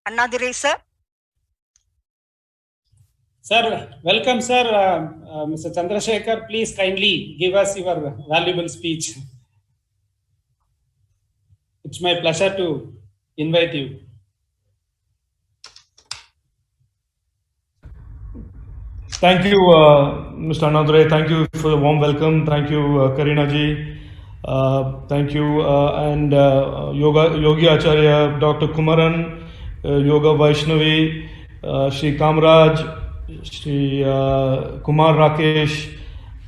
Annadurai sir. Sir, welcome sir. Mr. Chandrasekar, please kindly give us your valuable speech. It's my pleasure to invite you. Thank you, Mr. Annadurai. Thank you for the warm welcome. Thank you, Karina ji. Thank you, and Yogi Acharya, Dr. Kumaran, Yoga Vaishnavi, Sri Kamraj, Sri Kumar Rakesh,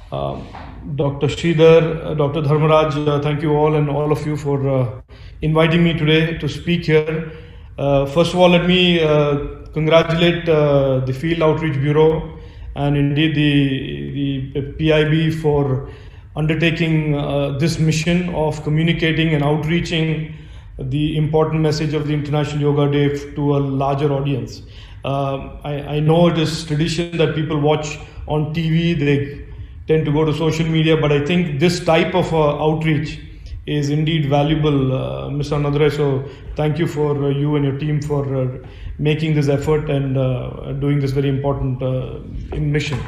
Dr. Sridhar, Dr. Dharmaraj. Thank you all and all of you for inviting me today to speak here. First of all, let me congratulate the Field Outreach Bureau and indeed the PIB for undertaking this mission of communicating and outreaching the important message of the International Yoga Day to a larger audience. I know it is tradition that people watch on TV, they tend to go to social media, but I think this type of outreach is indeed valuable, Mr. Annadurai. So thank you for you and your team for making this effort and doing this very important mission.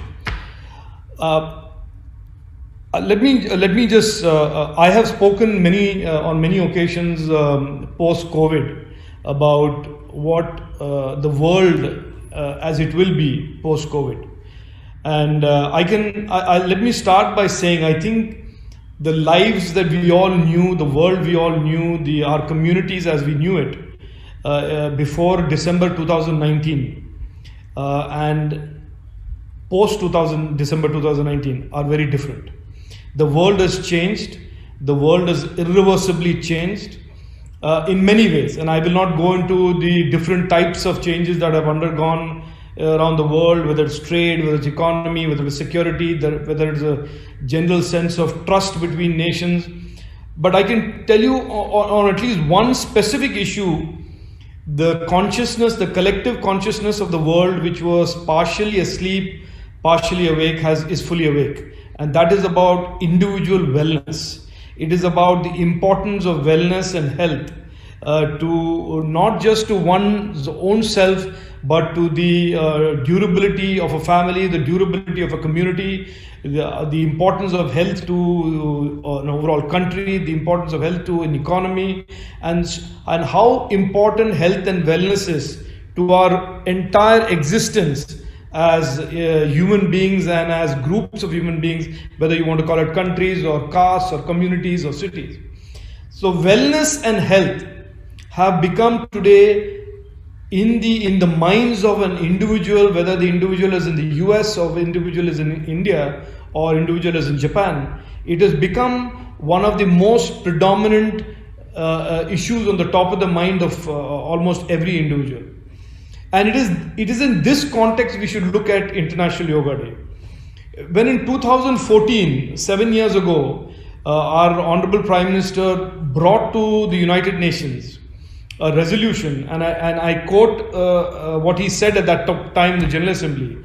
Let me just. I have spoken on many occasions post COVID about what the world as it will be post COVID, and let me start by saying I think the lives that we all knew, the world we all knew, our communities as we knew it before December 2019 and post December 2019 are very different. The world has changed. The world has irreversibly changed in many ways, and I will not go into the different types of changes that have undergone around the world, whether it's trade, whether it's economy, whether it's security, whether it's a general sense of trust between nations. But I can tell you on at least one specific issue, the consciousness, the collective consciousness of the world, which was partially asleep, partially awake, is fully awake. And that is about individual wellness. It is about the importance of wellness and health to not just to one's own self, but to the durability of a family, the durability of a community, the importance of health to an overall country, the importance of health to an economy, and how important health and wellness is to our entire existence as human beings and as groups of human beings, whether you want to call it countries or castes or communities or cities. So wellness and health have become today in the minds of an individual, whether the individual is in the US or the individual is in India or individual is in Japan. It has become one of the most predominant issues on the top of the mind of almost every individual. And it is in this context we should look at International Yoga Day. When in 2014, 7 years ago, our Honorable Prime Minister brought to the United Nations a resolution, and I quote what he said at that time in the General Assembly.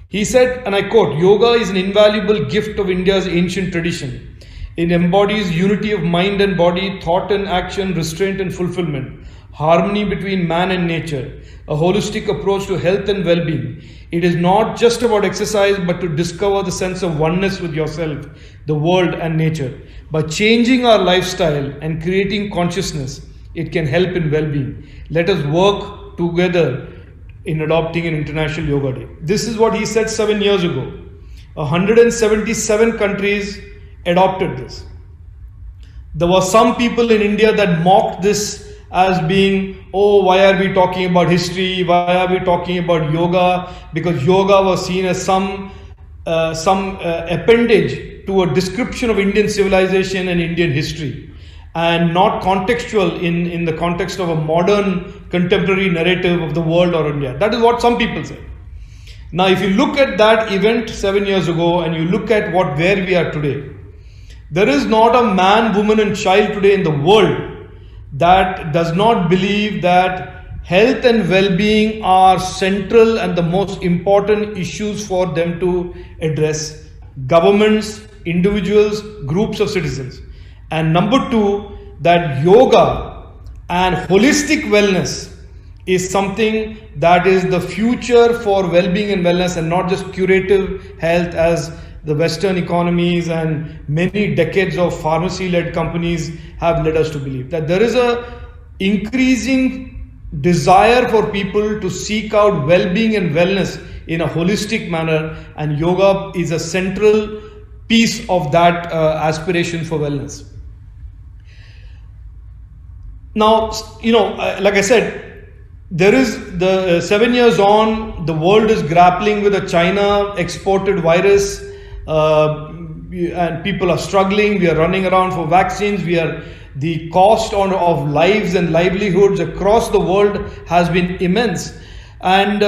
He said, and I quote, "Yoga is an invaluable gift of India's ancient tradition. It embodies unity of mind and body, thought and action, restraint and fulfillment, harmony between man and nature, a holistic approach to health and well-being. It is not just about exercise, but to discover the sense of oneness with yourself, the world and nature. By changing our lifestyle and creating consciousness, it can help in well-being. Let us work together in adopting an International Yoga Day." This is what he said 7 years ago. 177 countries adopted this. There were some people in India that mocked this as being, oh, why are we talking about history? Why are we talking about yoga? Because yoga was seen as some appendage to a description of Indian civilization and Indian history, and not contextual in the context of a modern contemporary narrative of the world or India. That is what some people say. Now, if you look at that event 7 years ago and you look at where we are today, there is not a man, woman and child today in the world that does not believe that health and well-being are central and the most important issues for them to address. Governments, individuals, groups of citizens. And number two, that yoga and holistic wellness is something that is the future for well-being and wellness, and not just curative health as the Western economies and many decades of pharmacy-led companies have led us to believe. That there is a increasing desire for people to seek out well-being and wellness in a holistic manner, and yoga is a central piece of that aspiration for wellness. Now, like I said, there is the 7 years on, the world is grappling with a China exported virus, and people are struggling. We are running around for vaccines. The cost of lives and livelihoods across the world has been immense. And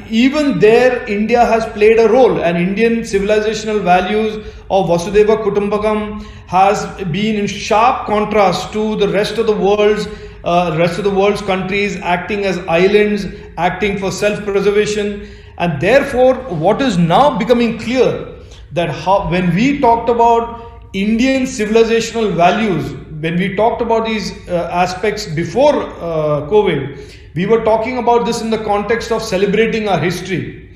even there, India has played a role, and Indian civilizational values of Vasudhaiva Kutumbakam has been in sharp contrast to the rest of the world's countries, acting as islands, acting for self-preservation. And therefore, what is now becoming clear, that when we talked about Indian civilizational values, when we talked about these aspects before COVID, we were talking about this in the context of celebrating our history.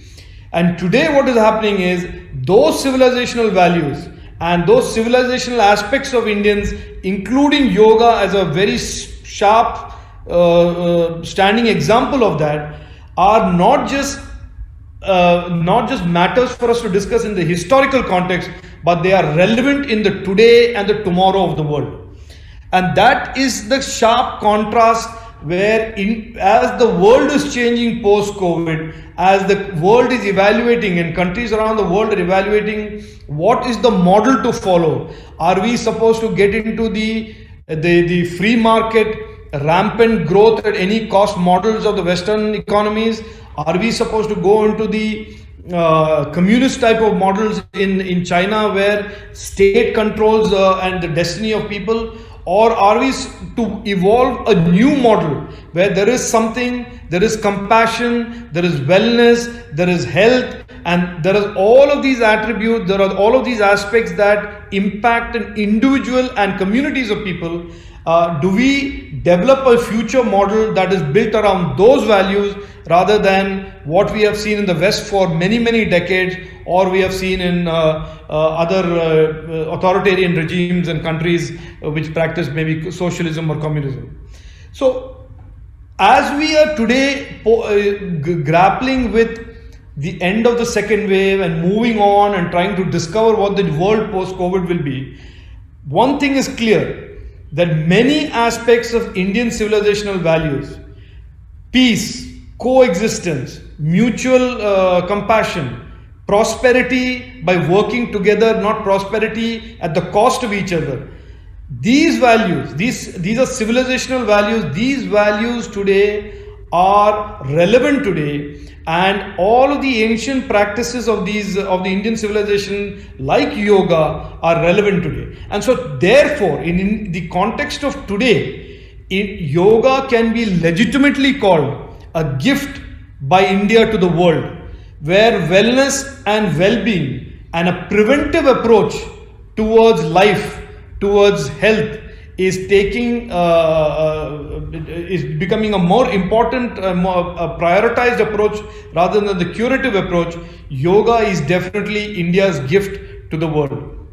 And today what is happening is those civilizational values and those civilizational aspects of Indians, including yoga as a very sharp standing example of that, are not just matters for us to discuss in the historical context, but they are relevant in the today and the tomorrow of the world. And that is the sharp contrast, where as the world is changing post-COVID, as the world is evaluating and countries around the world are evaluating what is the model to follow. Are we supposed to get into the free market, rampant growth at any cost models of the Western economies? Are we supposed to go into the communist type of models in China, where state controls and the destiny of people? Or are we to evolve a new model where there is compassion, there is wellness, there is health, and there are all of these attributes, there are all of these aspects that impact an individual and communities of people? Do we develop a future model that is built around those values, rather than what we have seen in the West for many, many decades, or we have seen in other authoritarian regimes and countries which practice maybe socialism or communism? So, as we are today grappling with the end of the second wave and moving on and trying to discover what the world post-COVID will be, one thing is clear, that many aspects of Indian civilizational values, peace, coexistence, mutual compassion, prosperity by working together, not prosperity at the cost of each other. These values, these are civilizational values. These values today are relevant today, and all of the ancient practices of the Indian civilization, like yoga, are relevant today. And so therefore, in the context of today, yoga can be legitimately called a gift by India to the world, where wellness and well-being and a preventive approach towards life, towards health, is becoming a more important, a prioritized approach rather than the curative approach. Yoga is definitely India's gift to the world.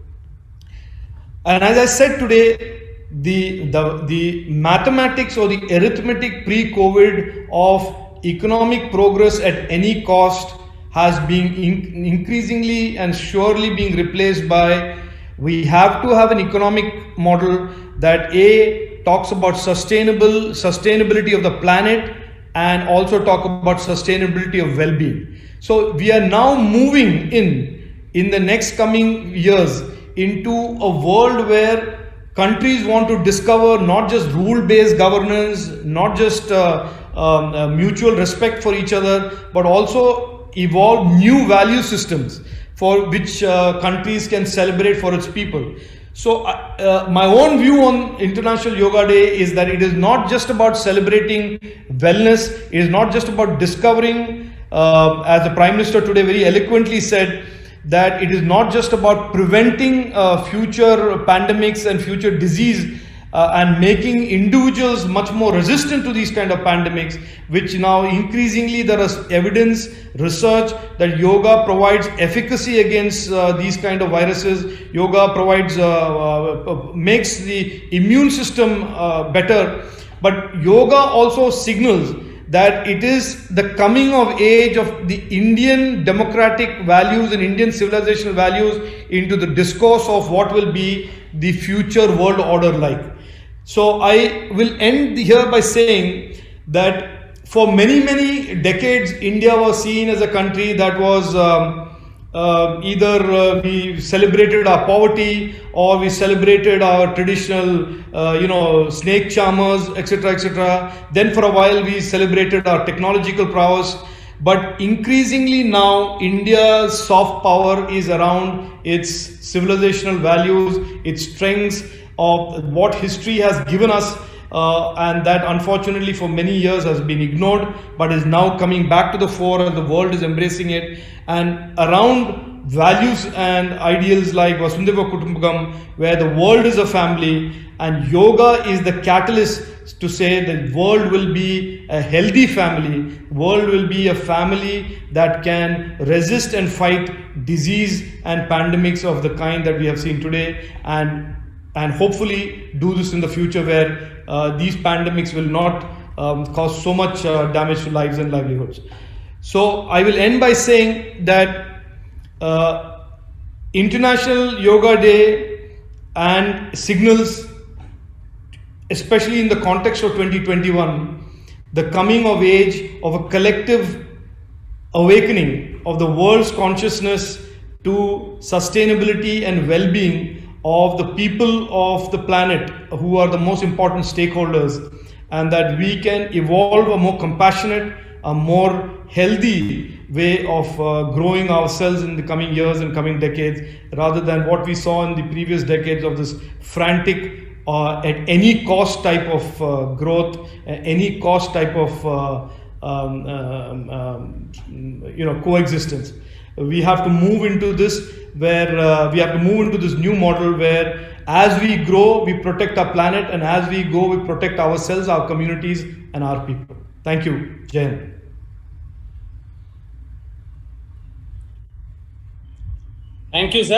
And as I said today, the mathematics or the arithmetic pre-COVID of economic progress at any cost has been increasingly and surely being replaced by, we have to have an economic model that talks about sustainability of the planet, and also talk about sustainability of well-being. So we are now moving in the next coming years into a world where countries want to discover not just rule-based governance, not just mutual respect for each other, but also evolve new value systems for which countries can celebrate for its people. So my own view on International Yoga Day is that it is not just about celebrating wellness, it is not just about discovering, as the Prime Minister today very eloquently said, it is not just about preventing future pandemics and future disease and making individuals much more resistant to these kind of pandemics, which now increasingly there is evidence, research that yoga provides efficacy against these kind of viruses. Yoga provides, makes the immune system better. But yoga also signals that it is the coming of age of the Indian democratic values and Indian civilizational values into the discourse of what will be the future world order like. So I will end here by saying that for many, many decades, India was seen as a country that was either we celebrated our poverty or we celebrated our traditional, snake charmers, etc., etc. Then for a while we celebrated our technological prowess. But increasingly now, India's soft power is around its civilizational values, its strengths of what history has given us, and that unfortunately for many years has been ignored, but is now coming back to the fore and the world is embracing it. And around values and ideals like Vasundhaiva Kutumbakam, where the world is a family, and yoga is the catalyst to say the world will be a healthy family, world will be a family that can resist and fight disease and pandemics of the kind that we have seen today, and hopefully do this in the future where these pandemics will not cause so much damage to lives and livelihoods. So I will end by saying that International Yoga Day and signals, especially in the context of 2021, the coming of age of a collective awakening of the world's consciousness to sustainability and well-being of the people of the planet who are the most important stakeholders, and that we can evolve a more compassionate, a more healthy way of growing ourselves in the coming years and coming decades, rather than what we saw in the previous decades of this frantic at any cost type of growth, any cost type of coexistence. We have to move into this where we have to move into this new model where as we grow, we protect our planet, and as we go, we protect ourselves, our communities, and our people. Thank you. Jai Hind. Thank you, sir.